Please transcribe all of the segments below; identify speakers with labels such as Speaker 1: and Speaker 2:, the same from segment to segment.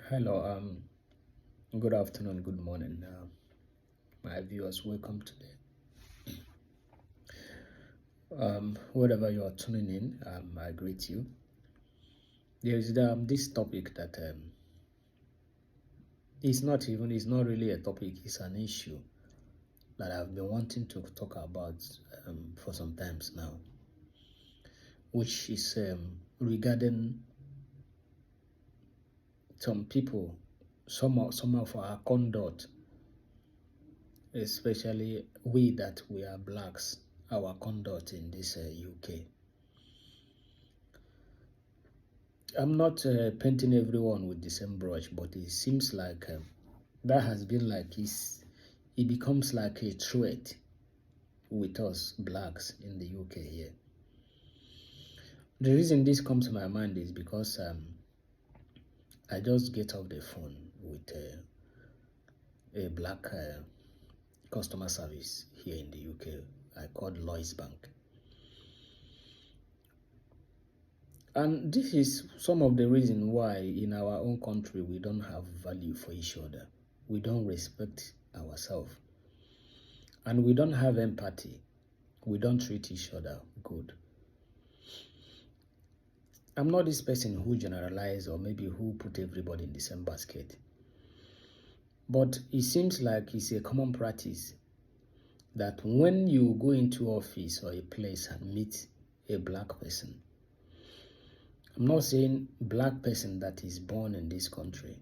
Speaker 1: Hello, good afternoon, good morning, my viewers. Welcome today. Wherever you are tuning in, I greet you. There is this topic that it's not really a topic, it's an issue that I've been wanting to talk about for some times now, which is regarding some people, some of our conduct, especially we are blacks, our conduct in this UK. I'm not painting everyone with the same brush, but it seems like that has been like it becomes like a threat with us blacks in the UK here. The reason this comes to my mind is because I just get off the phone with a black customer service here in the UK. I called Lloyds Bank. And this is some of the reason why in our own country we don't have value for each other. We don't respect ourselves. And we don't have empathy. We don't treat each other good. I'm not this person who generalize or maybe who put everybody in the same basket. But it seems like it's a common practice that when you go into office or a place and meet a black person, I'm not saying black person that is born in this country.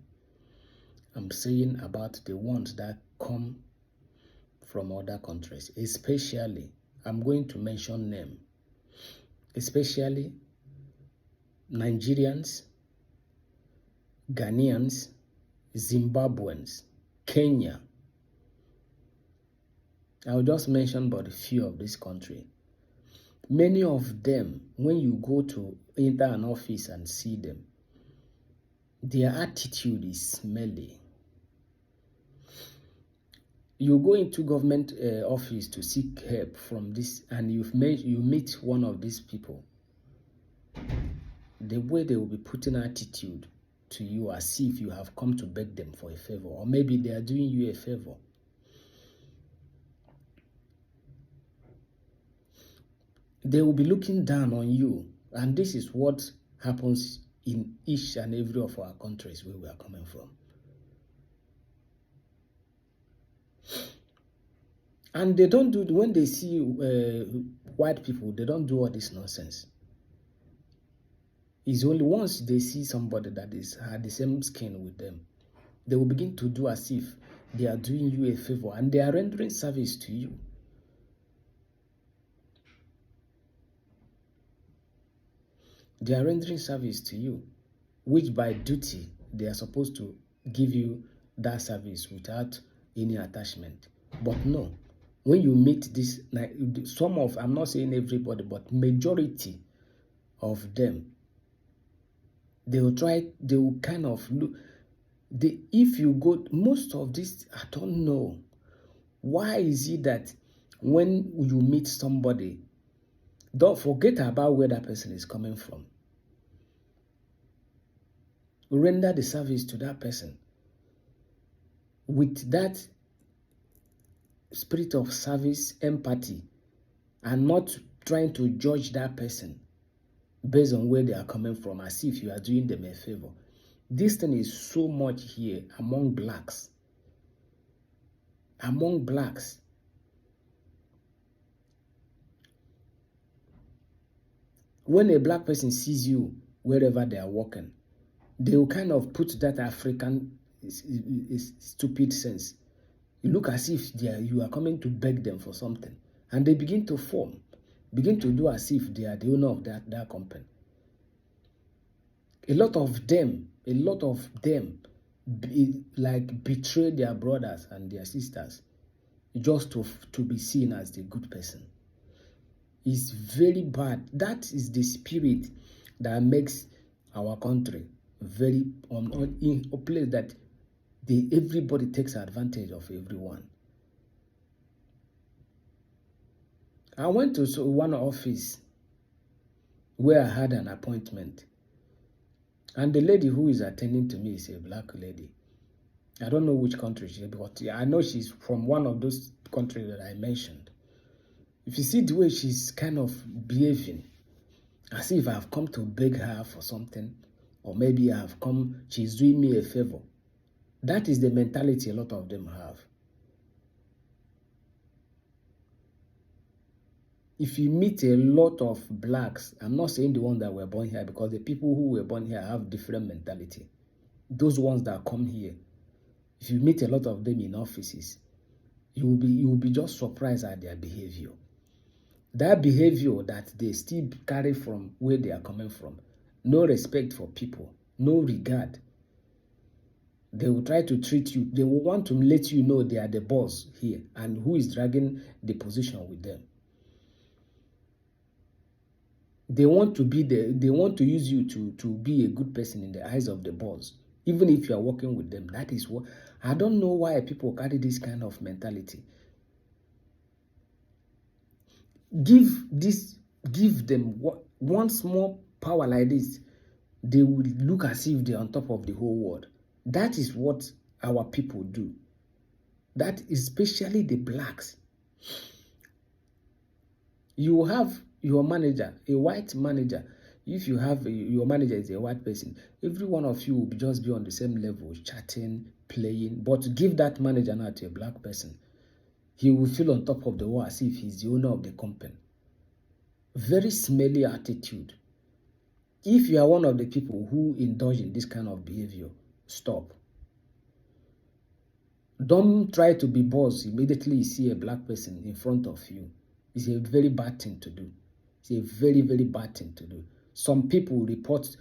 Speaker 1: I'm saying about the ones that come from other countries, especially, I'm going to mention them, especially Nigerians, Ghanaians, Zimbabweans, Kenya. I'll just mention but a few of this country. Many of them, when you go to enter an office and see them, their attitude is smelly. You go into government office to seek help from this, and you meet one of these people. The way they will be putting attitude to you as if you have come to beg them for a favor, or maybe they are doing you a favor. They will be looking down on you, and this is what happens in each and every of our countries where we are coming from. And they don't do, when they see white people, they don't do all this nonsense. It's only once they see somebody that had the same skin with them, they will begin to do as if they are doing you a favor and they are rendering service to you. They are rendering service to you, which by duty, they are supposed to give you that service without any attachment. But no, when you meet this, I'm not saying everybody, but majority of them, they will kind of look, if you go, most of this, I don't know, why is it that when you meet somebody, don't forget about where that person is coming from. Render the service to that person with that spirit of service, empathy, and not trying to judge that person based on where they are coming from as if you are doing them a favor. This thing is so much here among blacks. Among blacks. When a black person sees you wherever they are walking, they will kind of put that African stupid sense. You look as if you are coming to beg them for something. And they begin to begin to do as if they are the owner of that company. A lot of them betray their brothers and their sisters just to be seen as the good person. It's very bad. That is the spirit that makes our country very in a place that everybody takes advantage of everyone. I went to one office where I had an appointment, And the lady who is attending to me is a black lady. I don't know which country she is, but I know she's from one of those countries that I mentioned. If you see the way she's kind of behaving, as if I've come to beg her for something, or maybe she's doing me a favor. That is the mentality a lot of them have. If you meet a lot of blacks, I'm not saying the ones that were born here, because the people who were born here have different mentality. Those ones that come here, if you meet a lot of them in offices, you will be just surprised at their behavior. That behavior that they still carry from where they are coming from. No respect for people, no regard. They will try to treat you. They will want to let you know they are the boss here and who is dragging the position with them. They want to use you to be a good person in the eyes of the boss, even if you are working with them. That is what I don't know why people carry this kind of mentality. Give them one small power like this, they will look as if they're on top of the whole world. That is what our people do. That is especially the blacks. You have your manager, a white manager. If you have your manager is a white person, every one of you will just be on the same level, chatting, playing. But give that manager now to a black person, he will feel on top of the world as if he's the owner of the company. Very smelly attitude. If you are one of the people who indulge in this kind of behavior, stop. Don't try to be boss immediately you see a black person in front of you. It's a very bad thing to do. It's a very, very bad thing to do. Some people report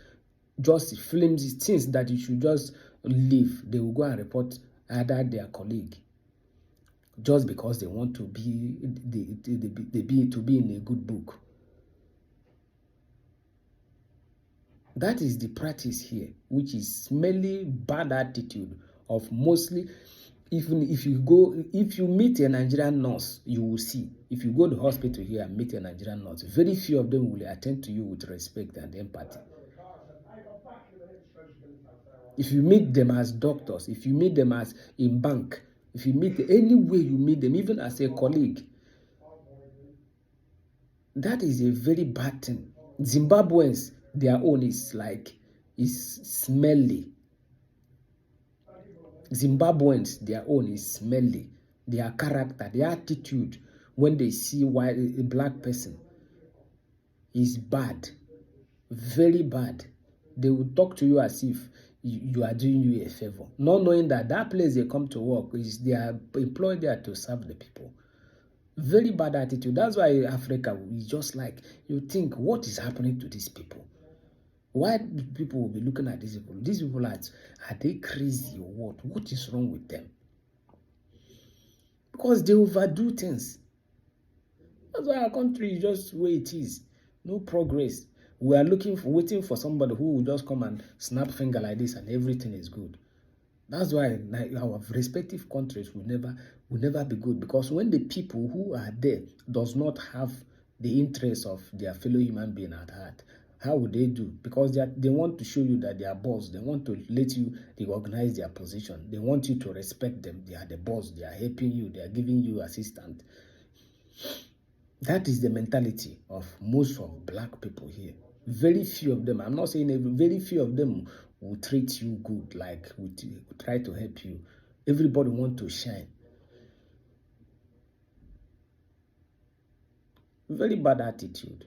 Speaker 1: just flimsy things that you should just leave. They will go and report either their colleague just because they want to be in a good book. That is the practice here, which is smelly, bad attitude of mostly. Even if you meet a Nigerian nurse, you will see. If you go to the hospital here and meet a Nigerian nurse, very few of them will attend to you with respect and empathy. If you meet them as doctors, if you meet them as in bank, if you meet any way you meet them, even as a colleague, that is a very bad thing. Zimbabweans, their own is smelly. Zimbabweans, their own is smelly. Their character, their attitude when they see a black person is bad, very bad. They will talk to you as if you are doing you a favor, not knowing that place they come to work is they are employed there to serve the people. Very bad attitude. That's why Africa is just like, you think, what is happening to these people? Why people will be looking at these people? These people are they crazy or what? What is wrong with them? Because they overdo things. That's why our country is just the way it is. No progress. We are waiting for somebody who will just come and snap finger like this and everything is good. That's why our respective countries will never be good, because when the people who are there does not have the interests of their fellow human being at heart, how would they do? Because they want to show you that they are boss. They want to let you recognize their position. They want you to respect them. They are the boss. They are helping you. They are giving you assistance. That is the mentality of most of black people here. Very few of them, I'm not saying very few of them will treat you good, will try to help you. Everybody want to shine. Very bad attitude.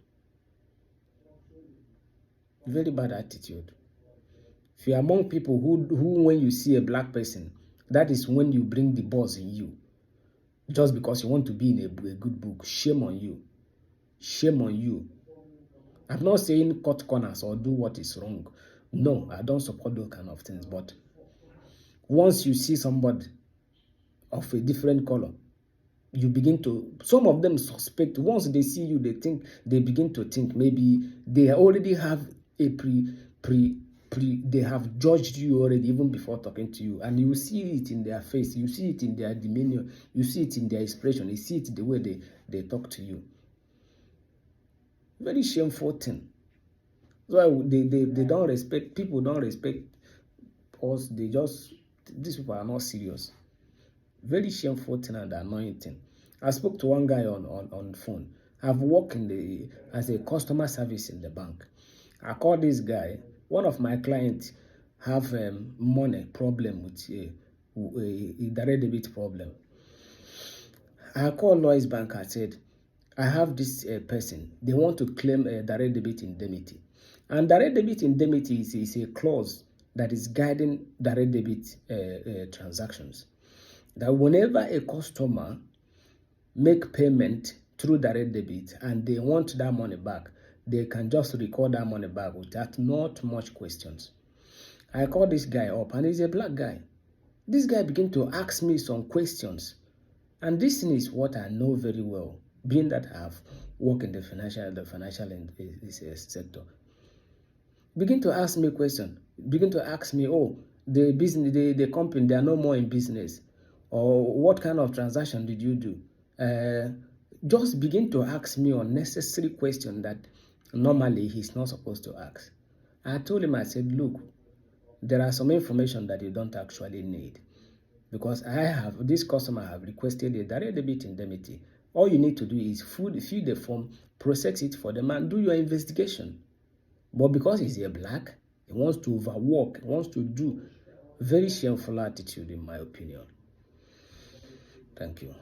Speaker 1: Very bad attitude. If you're among people who when you see a black person, that is when you bring the boss in you. Just because you want to be in a good book. Shame on you. Shame on you. I'm not saying cut corners or do what is wrong. No, I don't support those kind of things. But once you see somebody of a different color, you begin to, some of them suspect, once they see you, they begin to think maybe they already have a they have judged you already even before talking to you, and you see it in their face, you see it in their demeanor, you see it in their expression, you see it in the way they talk to you. Very shameful thing. So they don't respect, people don't respect us. They just, these people are not serious. Very shameful thing and annoying thing. I spoke to one guy on phone. I've worked as a customer service in the bank. I called this guy. One of my clients have money problem with a direct debit problem. I called Lois Bank. I said, I have this person. They want to claim a direct debit indemnity. And direct debit indemnity is a clause that is guiding direct debit transactions. That whenever a customer make payment through direct debit and they want that money back, they can just record that money back without not much questions. I called this guy up, and he's a black guy. This guy began to ask me some questions, and this thing is what I know very well, being that I've worked in the financial sector. Begin to ask me question. Begin to ask me, oh, the business, the company, they are no more in business, or what kind of transaction did you do? Just begin to ask me unnecessary question that normally he's not supposed to ask. I told him, I said, look, there are some information that you don't actually need, because this customer have requested a direct debit indemnity. All you need to do is fill the form, process it for them, and do your investigation. But because he's a black, he wants to overwork, he wants to do. Very shameful attitude, in my opinion. Thank you.